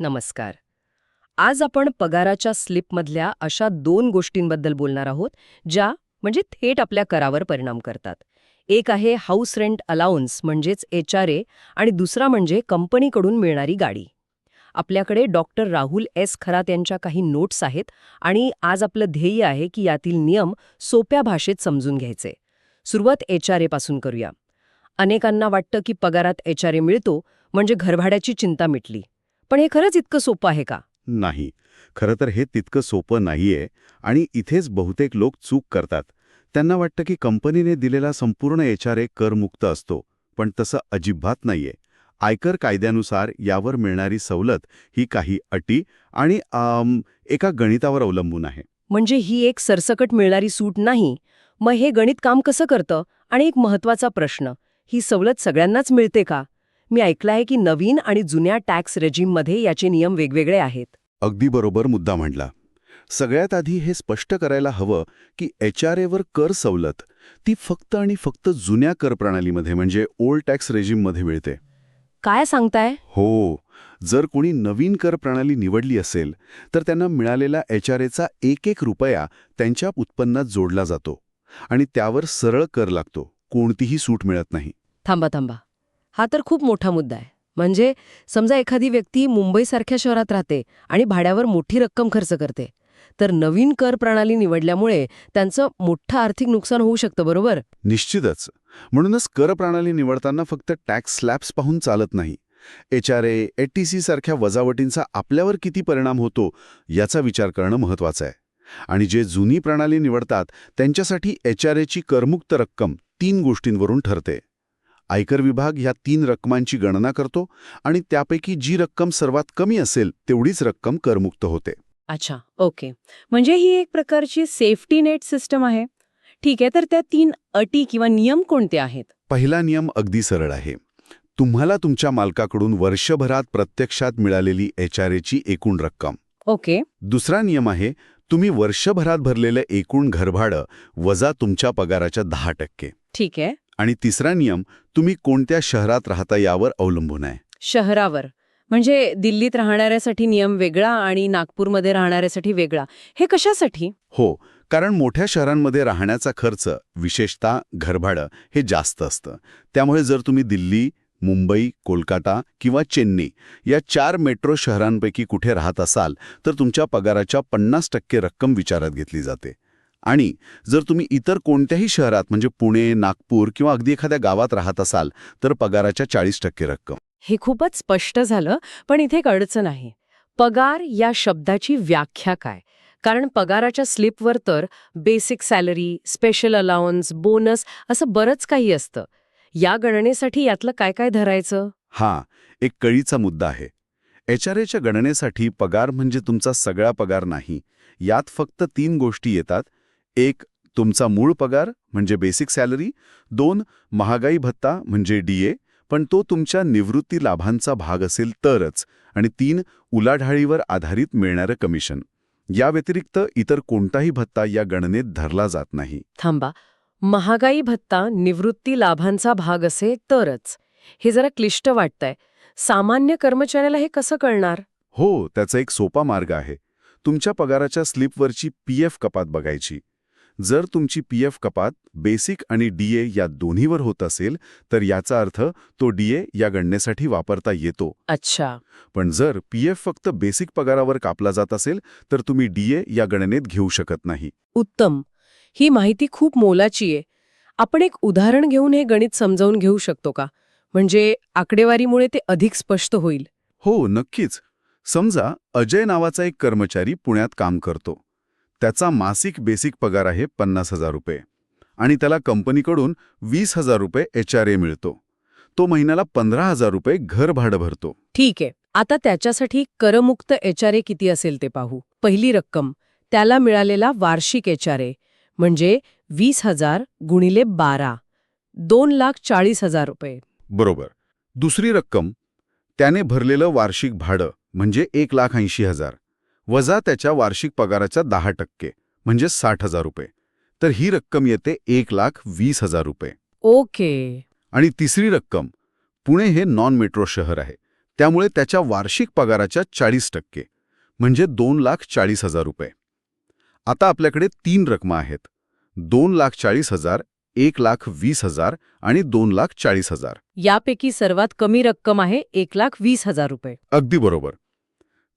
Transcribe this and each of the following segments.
नमस्कार. आज आपण पगाराच्या स्लिपमधल्या अशा 2 गोष्टींबद्दल बोलणार आहोत, ज्या म्हणजे थेट आपल्या करावर परिणाम करतात. एक आहे हाऊस रेंट अलाउन्स म्हणजेच HRA आणि दुसरा म्हणजे कंपनीकडून मिळणारी गाडी. आपल्याकडे डॉक्टर राहुल एस खरात यांच्या काही नोट्स आहेत आणि आज आपलं ध्येय आहे की यातील नियम सोप्या भाषेत समजून घ्यायचे. सुरुवात HRA पासून करूया. अनेकांना वाटतं की पगारात HRA मिळतो म्हणजे घरभाड्याची चिंता मिटली. पण हे खरंच इतकं सोपं आहे का? नाही. खरं तर हे तितकं सोपं नाहीये आणि इथेच बहुतेक लोक चूक करतात. त्यांना वाटतं की कंपनीने दिलेला संपूर्ण HRA करमुक्त असतो, पण तसं अजिबात नाहीये. आयकर कायद्यानुसार यावर मिळणारी सवलत ही काही अटी आणि एका गणितावर अवलंबून आहे. म्हणजे ही एक सरसकट मिळणारी सूट नाही. मग हे गणित काम कसं करतं? आणि एक महत्वाचा प्रश्न, ही सवलत सगळ्यांनाच मिळते का? मी ऐकलं आहे की नवीन आणि जुन्या टॅक्स रेजिममध्ये याचे नियम वेगवेगळे आहेत. अगदी बरोबर मुद्दा मांडला. सगळ्यात आधी हे स्पष्ट करायला हवं की HRA वर कर सवलत ती फक्त आणि फक्त जुन्या कर प्रणालीमध्ये म्हणजे ओल्ड टॅक्स रेजिममध्ये मिळते. काय सांगताय? हो. जर कोणी नवीन कर प्रणाली निवडली असेल तर त्यांना मिळालेला HRAचा एक रुपया त्यांच्या उत्पन्नात जोडला जातो आणि त्यावर सरळ कर लागतो. कोणतीही सूट मिळत नाही. थांबा. हा तर खूप मोठा मुद्दा आहे. म्हणजे समजा एखादी व्यक्ती मुंबईसारख्या शहरात राहते आणि भाड्यावर मोठी रक्कम खर्च करते, तर नवीन कर प्रणाली निवडल्यामुळे त्यांचं मोठं आर्थिक नुकसान होऊ शकतं, बरोबर? निश्चितच. म्हणूनच कर प्रणाली निवडताना फक्त टॅक्स स्लॅब्स पाहून चालत नाही. HRA, ATC सारख्या वजावटींचा आपल्यावर किती परिणाम होतो याचा विचार करणं महत्त्वाचं आहे. आणि जे जुनी प्रणाली निवडतात त्यांच्यासाठी HRAची करमुक्त रक्कम 3 गोष्टींवरून ठरते. आयकर विभाग ह्या 3 रकमांची गणना करतो आणि त्यापैकी जी रक्कम सर्वात कमी असेल तेवढीच रक्कम करमुक्त होते. अच्छा, ओके. म्हणजे ही एक प्रकारची सेफ्टी नेट सिस्टम आहे. ठीक आहे, तर त्या 3 अटी किंवा नियम कोणते आहेत? पहिला नियम अगदी सरळ आहे. तुम्हाला तुमच्या मालकाकडून वर्षभरात प्रत्यक्षात मिळालेली HRAची एकूण रक्कम. ओके. दुसरा नियम आहे तुम्ही वर्षभरात भरलेलं एकूण घरभाडं वजा तुमच्या पगाराच्या 10%. ठीक आहे. आणि तिसरा नियम तुम्ही कोणत्या शहरात राहता यावर अवलंबून आहे. शहरावर म्हणजे दिल्लीत राहणाऱ्यासाठी नियम वेगळा आणि नागपूरमध्ये राहणाऱ्यासाठी वेगळा. हे कशासाठी? हो, कारण मोठ्या शहरांमध्ये राहण्याचा खर्च, विशेषतः घरभाडं, हे जास्त असतं. त्यामुळे जर तुम्ही दिल्ली, मुंबई, कोलकाता किंवा चेन्नई या 4 मेट्रो शहरांपैकी कुठे राहत असाल तर तुमच्या पगाराच्या 50% रक्कम विचारात घेतली जाते. आणि जर तुम्ही इतर कोणत्याही शहरात म्हणजे पुणे, नागपूर किंवा अगदी एखाद्या गावात राहत असाल तर पगाराच्या 40% रक्कम. हे खूपच स्पष्ट झालं, पण इथे एक अडचण आहे. पगार या शब्दाची व्याख्या काय? कारण पगाराच्या स्लिपवर तर basic salary, special allowance, bonus असं बरंच काही असतं. या गणनेसाठी यातलं काय काय धरायचं? हा एक कळीचा मुद्दा आहे. HRAच्या गणनेसाठी पगार म्हणजे तुमचा सगळा पगार नाही. यात फक्त 3 गोष्टी येतात. 1. तुमचा मूळ पगार म्हणजे बेसिक सॅलरी. 2. महागाई भत्ता म्हणजे DA, पण तो तुमच्या निवृत्ती लाभांचा भाग असेल तरच. आणि 3. उलाढाळीवर आधारित मिळणारं कमिशन. या व्यतिरिक्त इतर कोणताही भत्ता या गणनेत धरला जात नाही. थांबा, महागाई भत्ता निवृत्ती लाभांचा भाग असे तरच. हे जरा क्लिष्ट वाटतंय. सामान्य कर्मचाऱ्याला हे कसं कळणार? हो, त्याचा एक सोपा मार्ग आहे. तुमच्या पगाराच्या स्लिपवरची PF कपात बघायची. जर तुमची PF कपात बेसिक आणि DA या दोन्हीवर होत असेल तर याचा अर्थ तो DA या गणनेसाठी वापरता येतो. अच्छा. पण जर PF फक्त बेसिक पगारावर कापला जात असेल तर तुम्ही DA या गणनेत घेऊ शकत नाही. उत्तम. ही माहिती खूप मोलाची आहे. आपण एक उदाहरण घेऊन हे गणित समजावून घेऊ शकतो का? म्हणजे आकडेवारीमुळे ते अधिक स्पष्ट होईल. हो, नक्कीच. समजा अजय नावाचा एक कर्मचारी पुण्यात काम करतो. त्याचा मासिक बेसिक पगार आहे 50,000 रुपये आणि त्याला कंपनीकडून 20,000 रुपये HRA मिळतो. तो महिन्याला 15,000 रुपये घर भाडं भरतो. ठीक आहे. आता त्याच्यासाठी करमुक्त HRA किती असेल ते पाहू. पहिली रक्कम, त्याला मिळालेला वार्षिक HRA म्हणजे 20,000 गुणिले 12, 2,40,000 रुपये. बरोबर. दुसरी रक्कम, त्याने भरलेलं वार्षिक भाडं म्हणजे 1,80,000 वजा त्याच्या वार्षिक पगाराच्या 10% म्हणजे 60,000 रुपये. तर ही रक्कम येते 1,20,000 रुपये. ओके. आणि तिसरी रक्कम, पुणे हे नॉन मेट्रो शहर आहे. त्यामुळे त्याच्या वार्षिक पगाराच्या 40%, म्हणजे 2,40,000 रुपये. आता आपल्याकडे 3 रकमा आहेत, 2,40,000, 1,20,000 आणि 2,40,000. यापैकी सर्वात कमी रक्कम आहे 1,20,000 रुपये. अगदी बरोबर.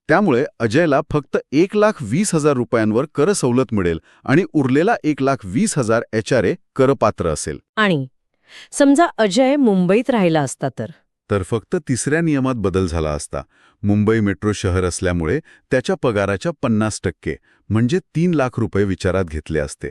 त्यामुळे अजयला फक्त 1,20,000 रुपयांवर कर सवलत मिळेल आणि उरलेला 1,20,000 HRA करपात्र असेल. आणि समजा अजय मुंबईत राहिला असता तर फक्त तिसऱ्या नियमात बदल झाला असता. मुंबई मेट्रो शहर असल्यामुळे त्याच्या पगाराच्या 50% म्हणजे 3 लाख रुपये विचारात घेतले असते.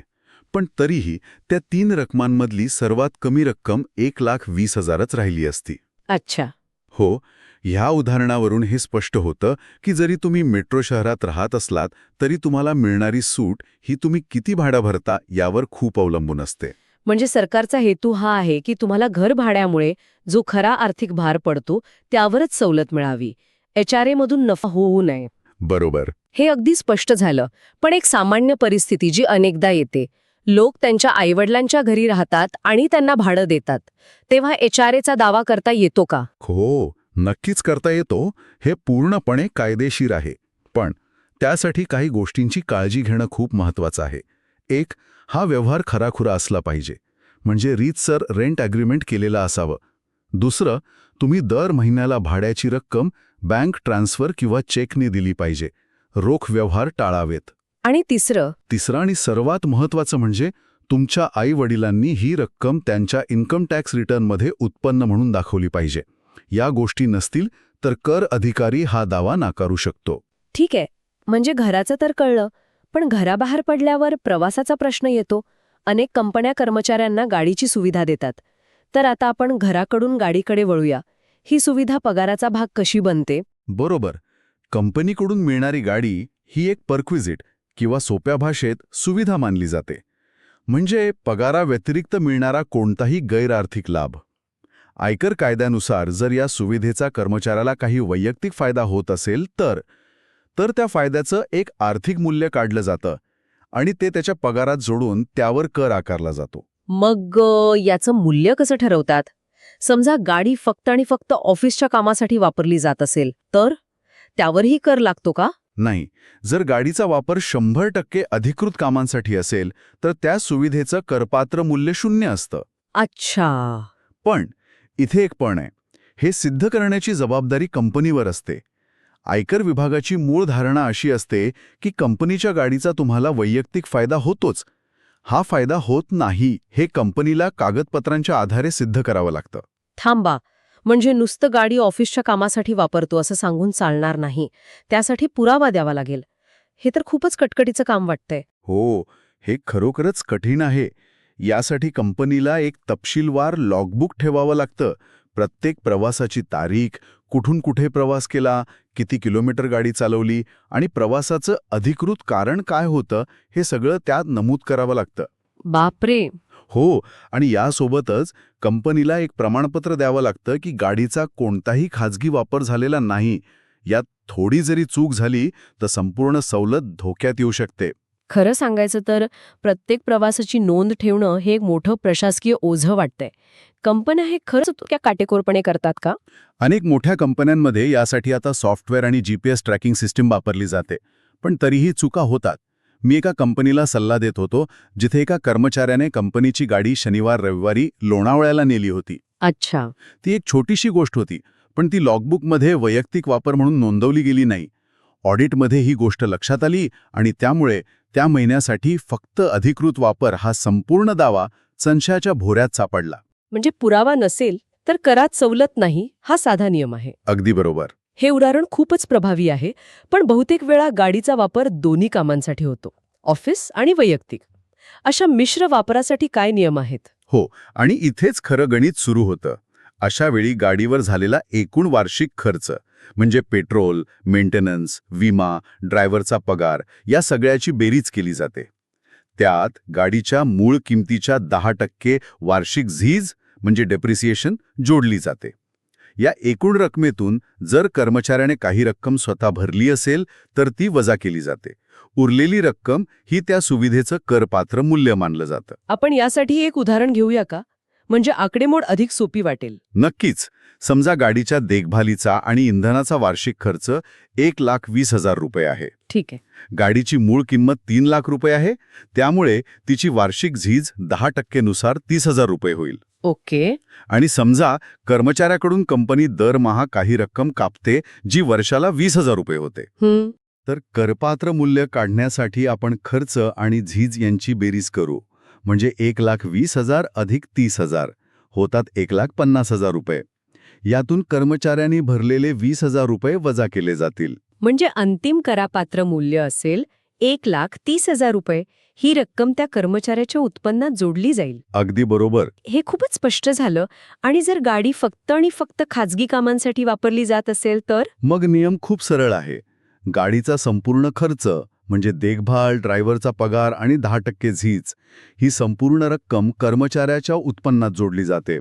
पण तरीही त्या 3 रकमांमधली सर्वात कमी रक्कम 1,20,000च राहिली असती. अच्छा. हो, ह्या उदाहरणावरून हे स्पष्ट होतं की जरी तुम्ही मेट्रो शहरात राहत असलात तरी तुम्हाला मिळणारी सूट ही तुम्ही किती भाडं भरता यावर खूप अवलंबून असते. म्हणजे सरकारचा हेतू हा आहे की तुम्हाला घर भाड्यामुळे जो खरा आर्थिक भार पडतो त्यावरच सवलत मिळावी, HRA मधून नफा होऊ नये. बरोबर. हे अगदी स्पष्ट झालं. पण एक सामान्य परिस्थिती जी अनेकदा येते, लोक त्यांच्या आईवडिलांच्या घरी राहतात आणि त्यांना भाडं देतात, तेव्हा HRAचा दावा करता येतो का? हो, नक्कीच करता येतो. हे पूर्णपणे कायदेशीर आहे. पण त्यासाठी काही गोष्टींची काळजी घेणं खूप महत्वाचं आहे. एक, हा व्यवहार खराखुरा असला पाहिजे, म्हणजे रीतसर रेंट अग्रीमेंट केलेला असावं. दुसरं, तुम्ही दर महिन्याला भाड्याची रक्कम बँक ट्रान्सफर किंवा चेकने दिली पाहिजे. रोख व्यवहार टाळावेत. आणि तिसरं आणि सर्वात महत्त्वाचं म्हणजे तुमच्या आई-वडिलांनी ही रक्कम त्यांच्या इन्कम टॅक्स रिटर्नमध्ये उत्पन्न म्हणून दाखवली पाहिजे. या गोष्टी नसतील तर कर अधिकारी हा दावा नाकारू शकतो. ठीक आहे, म्हणजे घराचं तर कळलं, पण घराबाहेर पडल्यावर प्रवासाचा प्रश्न येतो. अनेक कंपन्या कर्मचाऱ्यांना गाडीची सुविधा देतात. तर आता आपण घराकडून गाडीकडे वळूया. ही सुविधा पगाराचा भाग कशी बनते? बरोबर. कंपनीकडून मिळणारी गाडी ही एक परक्विजिट किंवा सोप्या भाषेत सुविधा मानली जाते. म्हणजे पगाराव्यतिरिक्त मिळणारा कोणताही गैरआर्थिक लाभ. आयकर कायद्यानुसार जर या सुविधेचा कर्मचाऱ्याला काही वैयक्तिक फायदा होत असेल तर त्या फायद्याचं एक आर्थिक मूल्य काढलं जातं आणि ते त्याच्या पगारात जोडून त्यावर कर आकारला जातो. मग याचं मूल्य कसं ठरवतात? समजा गाडी फक्त आणि फक्त ऑफिसच्या कामासाठी वापरली जात असेल तर त्यावरही कर लागतो का? नाही. जर गाडीचा वापर 100% अधिकृत कामांसाठी असेल तर त्या सुविधेचं करपात्र मूल्य 0 असतं. अच्छा. पण इथे एक पण आहे. हे सिद्ध करण्याची जबाबदारी कंपनीवर असते. आयकर विभागाची मूळ धारणा अशी असते की कंपनीच्या गाडीचा तुम्हाला वैयक्तिक फायदा होतोच. हा फायदा होत नाही हे कंपनीला कागदपत्रांच्या आधारे सिद्ध करावं लागतं. थांबा, म्हणजे नुसतं गाडी ऑफिसच्या कामासाठी वापरतो असं सांगून चालणार नाही. त्यासाठी पुरावा द्यावा लागेल. हे तर खूपच कटकटीचं काम वाटतंय. हो, हे खरोखरच कठीण आहे. यासाठी कंपनीला एक तपशीलवार लॉगबुक ठेवावं लागतं. प्रत्येक प्रवासाची तारीख, कुठून कुठे प्रवास केला, किती किलोमीटर गाडी चालवली आणि प्रवासाचं अधिकृत कारण काय होतं हे सगळं त्यात नमूद करावं लागतं. बापरे. हो, आणि यासोबतच कंपनीला एक प्रमाणपत्र द्यावं लागतं की गाडीचा कोणताही खाजगी वापर झालेला नाही. यात थोडी जरी चूक झाली तर संपूर्ण सवलत धोक्यात येऊ शकते. खरं सांगायचं तर प्रत्येक प्रवासाची नोंद ठेवणं हे एक मोठं प्रशासकीय ओझं वाटतंय. कंपन्या हे खरंच इतक्या काटेकोरपणे करतात का? अनेक मोठ्या कंपन्यांमध्ये यासाठी आता सॉफ्टवेअर आणि GPS ट्रॅकिंग सिस्टीम वापरली जाते. पण तरीही चुका होतात. मी एका कंपनीला सल्ला देत होतो जिथे एका कर्मचाऱ्याने कंपनीची गाडी शनिवार-रविवारी लोणावळ्याला नेली होती. अच्छा. ती एक छोटीशी गोष्ट होती, पण ती लॉगबुकमध्ये वैयक्तिक वापर म्हणून नोंदवली गेली नाही. ऑडिटमध्ये ही गोष्ट लक्षात आली आणि त्यामुळे त्या महिन्यासाठी फक्त अधिकृत वापर हा संपूर्ण दावा संशयाच्या भोऱ्यात सापडला. म्हणजे पुरावा नसेल तर करात सवलत नाही, हा साधा नियम आहे. अगदी बरोबर. हे उदाहरण खूपच प्रभावी आहे. पण बहुतेक वेळा गाडीचा वापर दोन्ही कामांसाठी होतो, ऑफिस आणि वैयक्तिक. अशा मिश्र वापरासाठी काय नियम आहेत? हो, आणि इथेच खरं गणित सुरू होतं. अशा वेळी गाडीवर झालेला एकूण वार्षिक खर्च म्हणजे पेट्रोल, मेंटेनन्स, विमा, ड्रायव्हरचा पगार या सगळ्याची बेरीज केली जाते. त्यात गाडीच्या मूळ किमतीच्या 10% वार्षिक झीज म्हणजे डेप्रिसिएशन जोडली जाते. या एकूण रकमेतून जर कर्मचाऱ्याने काही रक्कम स्वतः भरली असेल तर ती वजा केली जाते. उरलेली रक्कम ही त्या सुविधेचं करपात्र मूल्य मानलं जातं. आपण यासाठी एक उदाहरण घेऊया का? म्हणजे आकडेमोड अधिक सोपी वाटेल. नक्कीच. समजा गाडीच्या देखभालीचा आणि इंधनाचा वार्षिक खर्च 1,20,000 रुपये आहे. ठीक आहे. गाडीची मूळ किंमत 3 लाख रुपये आहे, त्यामुळे तिची वार्षिक झीज 10% नुसार 30,000 रुपये होईल. ओके. आणि समजा कर्मचाऱ्याकडून कंपनी दरमहा काही रक्कम कापते जी वर्षाला 20,000 रुपये होते. तर करपात्र मूल्य काढण्यासाठी आपण खर्च आणि झीज यांची बेरीज करू. म्हणजे 1,20,000 अधिक 30,000 होतात 1,50,000 रुपये. यातून कर्मचाऱ्यांनी भरलेले 20,000 रुपये वजा केले जातील. म्हणजे अंतिम करापात्र मूल्य असेल 1,30,000 रुपये. ही रक्कम त्या कर्मचाऱ्याच्या उत्पन्नात जोडली जाईल. अगदी बरोबर. हे खूपच स्पष्ट झालं. आणि जर गाडी फक्त आणि फक्त खाजगी कामांसाठी वापरली जात असेल तर? मग नियम खूप सरळ आहे. गाडीचा संपूर्ण खर्च म्हणजे देखभाल, ड्रायव्हरचा पगार आणि 10% झीज, ही संपूर्ण रक्कम कर्मचाऱ्याच्या उत्पन्नात जोडली जाते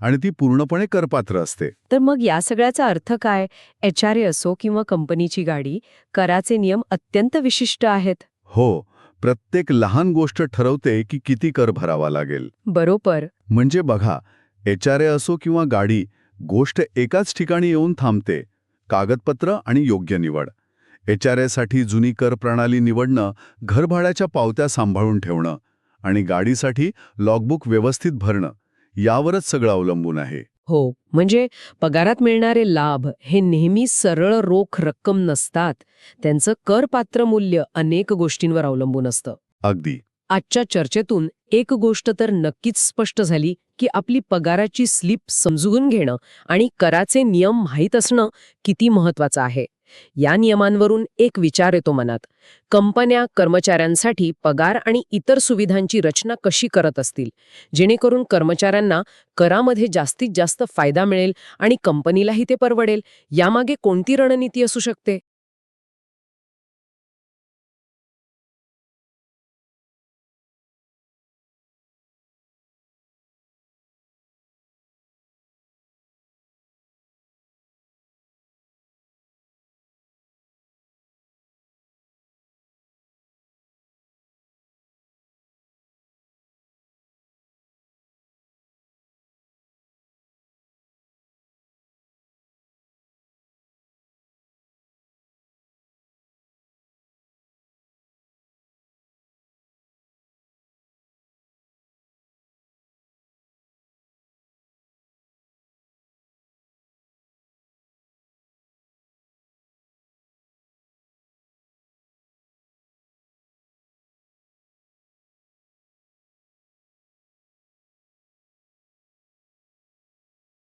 आणि ती पूर्णपणे करपात्र असते. तर मग या सगळ्याचा अर्थ काय? HRA असो किंवा कंपनीची गाडी, कराचे नियम अत्यंत विशिष्ट आहेत. हो, प्रत्येक लहान गोष्ट ठरवते की किती कर भरावा लागेल. बरोबर. म्हणजे बघा, HRA असो किंवा गाडी, गोष्ट एकाच ठिकाणी येऊन थांबते. कागदपत्र आणि योग्य निवड. HRA साठी जुनी कर प्रणाली निवडणं, घरभाड्याच्या पावत्या सांभाळून ठेवणं आणि गाडीसाठी लॉगबुक व्यवस्थित भरणं, यावरच सगळं अवलंबून आहे. हो, म्हणजे पगारात मिळणारे लाभ हे नेहमी सरळ रोख रक्कम नसतात. त्यांचं करपात्र मूल्य अनेक गोष्टींवर अवलंबून असतं. अगदी. आजच्या चर्चेतून एक गोष्ट तर नक्कीच स्पष्ट झाली की आपली पगाराची स्लिप समजून घेणं आणि कराचे नियम माहीत असणं किती महत्वाचं आहे. या नियमांवरून एक विचार येतो मनात. कंपन्या कर्मचाऱ्यांसाठी पगार आणि इतर सुविधांची रचना कशी करत असतील, जेणेकरून कर्मचाऱ्यांना करामध्ये जास्तीत जास्त फायदा मिळेल आणि कंपनीलाही ते परवडेल. यामागे कोणती रणनीती असू शकते?